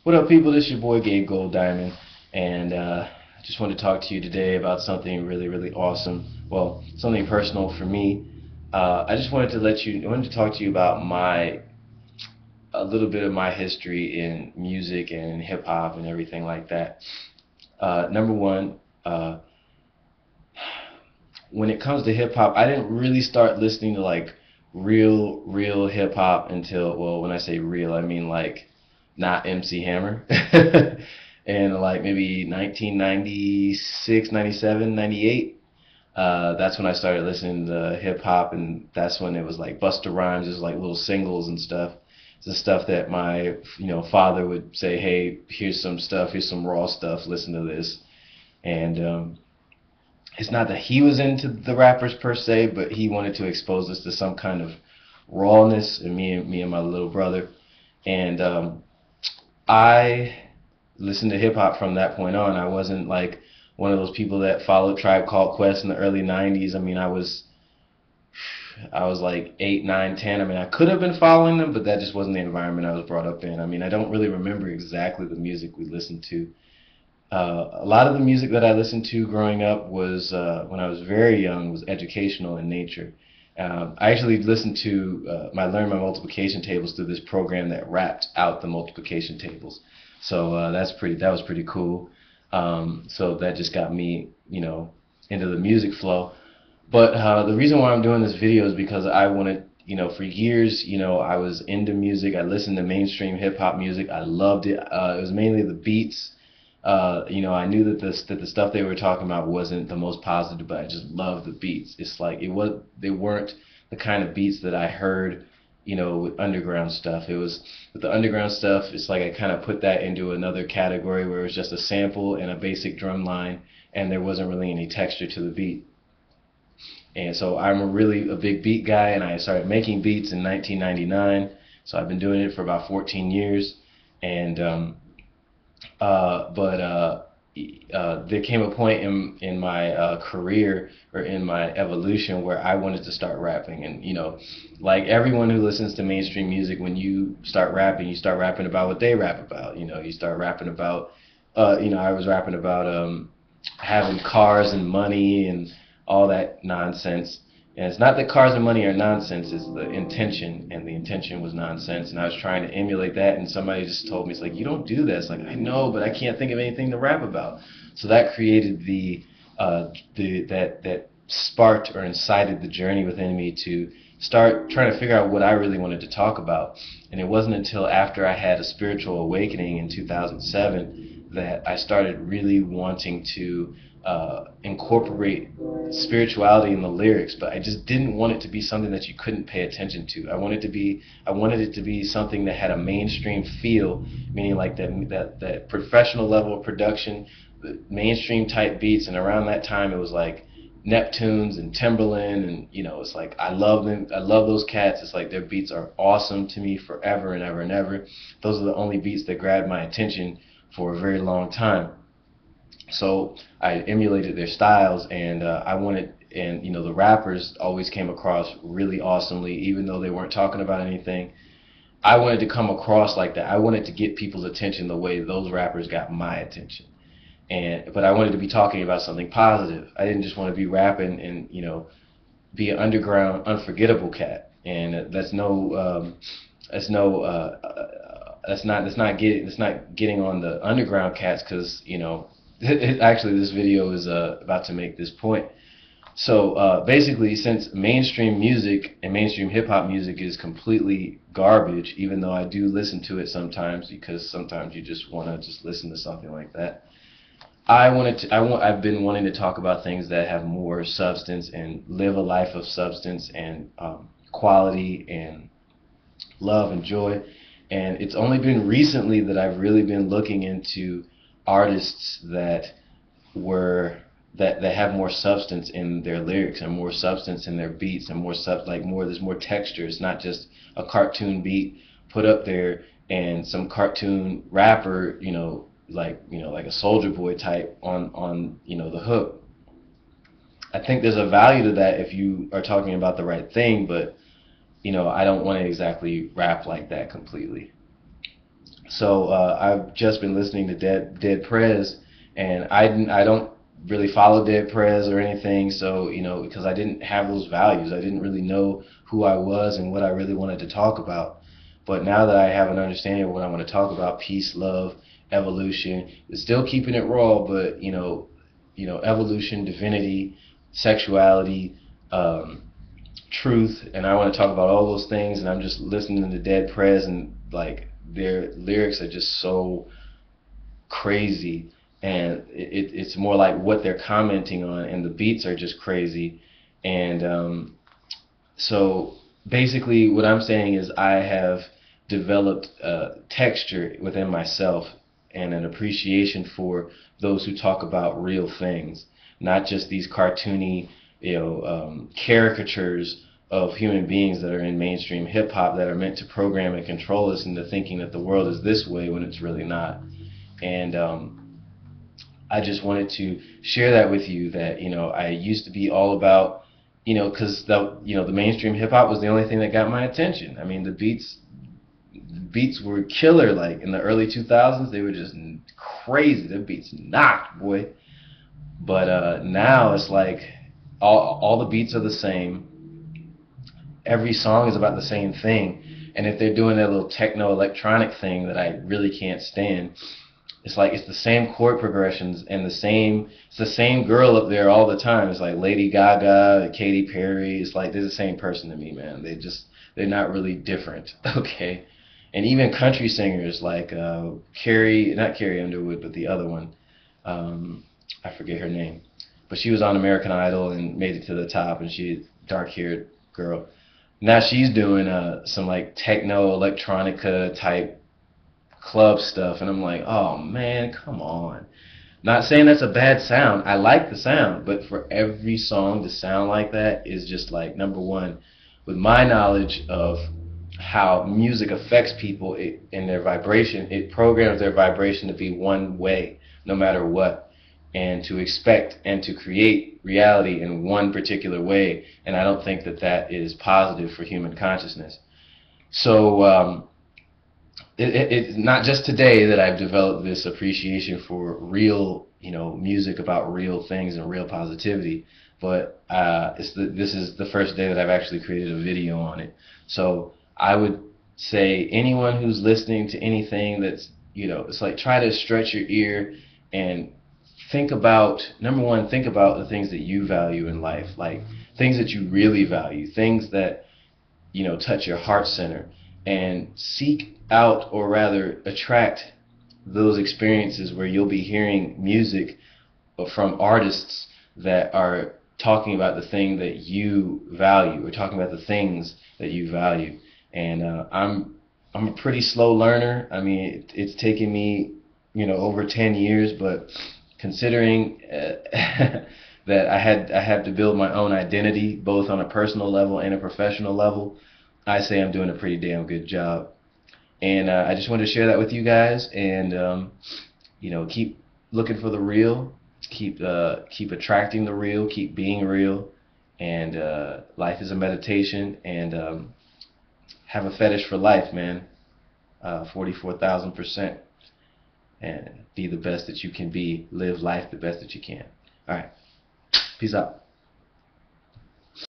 What up, people? This is your boy Gabe Gold Diamond, and I just wanted to talk to you today about something really, really awesome. Well, something personal for me. I just wanted to I wanted to talk to you about a little bit of my history in music and hip hop and everything like that. Number one, when it comes to hip hop, I didn't really start listening to like real hip hop until, well, when I say real, I mean like not MC Hammer. And like maybe 1996, 97, 98. That's when I started listening to hip hop, and that's when it was like Busta Rhymes, just like little singles and stuff. It's the stuff that my father would say, "Hey, here's some stuff, here's some raw stuff. Listen to this." And it's not that he was into the rappers per se, but he wanted to expose us to some kind of rawness, and me and my little brother. And I listened to hip hop from that point on. I wasn't like one of those people that followed Tribe Called Quest in the early '90s. I mean, I was like 8, 9, 10. I mean, I could have been following them, but that just wasn't the environment I was brought up in. I mean, I don't really remember exactly the music we listened to. A lot of the music that I listened to growing up was, when I was very young, was educational in nature. I actually listened to, I learned my multiplication tables through this program that rapped out the multiplication tables. So that was pretty cool. So that just got me, into the music flow. But the reason why I'm doing this video is because I wanted, for years, I was into music. I listened to mainstream hip hop music. I loved it. It was mainly the beats. I knew that the stuff they were talking about wasn't the most positive, but I just loved the beats. It's like they weren't the kind of beats that I heard, with underground stuff. It was with the underground stuff. It's like I kind of put that into another category where it was just a sample and a basic drum line, and there wasn't really any texture to the beat. And so I'm really a big beat guy, and I started making beats in 1999. So I've been doing it for about 14 years, and but there came a point in my career, or in my evolution, where I wanted to start rapping. And like everyone who listens to mainstream music, when you start rapping, you start rapping about what they rap about. You start rapping about, I was rapping about having cars and money and all that nonsense. And it's not that cars and money are nonsense, it's the intention, and the intention was nonsense. And I was trying to emulate that, and somebody just told me, it's like, you don't do that. It's like, I know, but I can't think of anything to rap about. So that created that sparked or incited the journey within me to start trying to figure out what I really wanted to talk about. And it wasn't until after I had a spiritual awakening in 2007 that I started really wanting to incorporate spirituality in the lyrics, but I just didn't want it to be something that you couldn't pay attention to. I wanted it to be something that had a mainstream feel, meaning like that professional level of production, the mainstream type beats. And around that time, it was like Neptunes and Timberland, and it's like I love them. I love those cats. It's like their beats are awesome to me forever and ever and ever. Those are the only beats that grabbed my attention for a very long time. So I emulated their styles, and the rappers always came across really awesomely, even though they weren't talking about anything. I wanted to come across like that. I wanted to get people's attention the way those rappers got my attention. But I wanted to be talking about something positive. I didn't just want to be rapping and be an underground unforgettable cat. And that's not getting on the underground cats, because actually, this video is about to make this point. So basically, since mainstream music and mainstream hip hop music is completely garbage, even though I do listen to it sometimes, because sometimes you just want to just listen to something like that. I've been wanting to talk about things that have more substance and live a life of substance and quality and love and joy. And it's only been recently that I've really been looking into artists that have more substance in their lyrics, and more substance in their beats, and there's more texture. It's not just a cartoon beat put up there and some cartoon rapper, like a Soldier Boy type on the hook. I think there's a value to that if you are talking about the right thing, but I don't want to exactly rap like that completely. So I've just been listening to Dead Prez, and I don't really follow Dead Prez or anything. So because I didn't have those values, I didn't really know who I was and what I really wanted to talk about. But now that I have an understanding of what I want to talk about, peace, love, evolution, it's still keeping it raw, but evolution, divinity, sexuality, truth, and I want to talk about all those things. And I'm just listening to Dead Prez, and like their lyrics are just so crazy, and it's more like what they're commenting on, and the beats are just crazy. And so basically, what I'm saying is I have developed texture within myself and an appreciation for those who talk about real things, not just these cartoony, caricatures of human beings that are in mainstream hip hop that are meant to program and control us into thinking that the world is this way when it's really not. And I just wanted to share that with you, that I used to be all about, because the mainstream hip hop was the only thing that got my attention. I mean, the beats were killer. Like in the early 2000s, they were just crazy. The beats knocked, boy. But now it's like all the beats are the same. Every song is about the same thing. And if they're doing that little techno electronic thing that I really can't stand, it's like it's the same chord progressions and it's the same girl up there all the time. It's like Lady Gaga, Katy Perry. It's like they're the same person to me, man. They're not really different, okay? And even country singers like not Carrie Underwood, but the other one, I forget her name, but she was on American Idol and made it to the top, and she's dark-haired girl. Now she's doing some like techno electronica type club stuff, and I'm like, oh man, come on. Not saying that's a bad sound. I like the sound, but for every song to sound like that is just like, number one, with my knowledge of how music affects people in their vibration, it programs their vibration to be one way, no matter what, and to expect and to create reality in one particular way. And I don't think that that is positive for human consciousness. So it's not just today that I've developed this appreciation for real, music about real things and real positivity, but this is the first day that I've actually created a video on it. So I would say anyone who's listening to anything that's, it's like, try to stretch your ear and think about, number one, think about the things that you value in life, like things that you really value, things that touch your heart center, and seek out, or rather attract, those experiences where you'll be hearing music from artists that are talking about the thing that you value, or talking about the things that you value. And I'm a pretty slow learner. I mean, it's taken me over 10 years, but considering that I have to build my own identity both on a personal level and a professional level, I say I'm doing a pretty damn good job. And I just wanted to share that with you guys, and keep looking for the real, keep attracting the real, keep being real, and life is a meditation, and have a fetish for life, man. 44,000%, and be the best that you can be. Live life the best that you can. All right, peace out.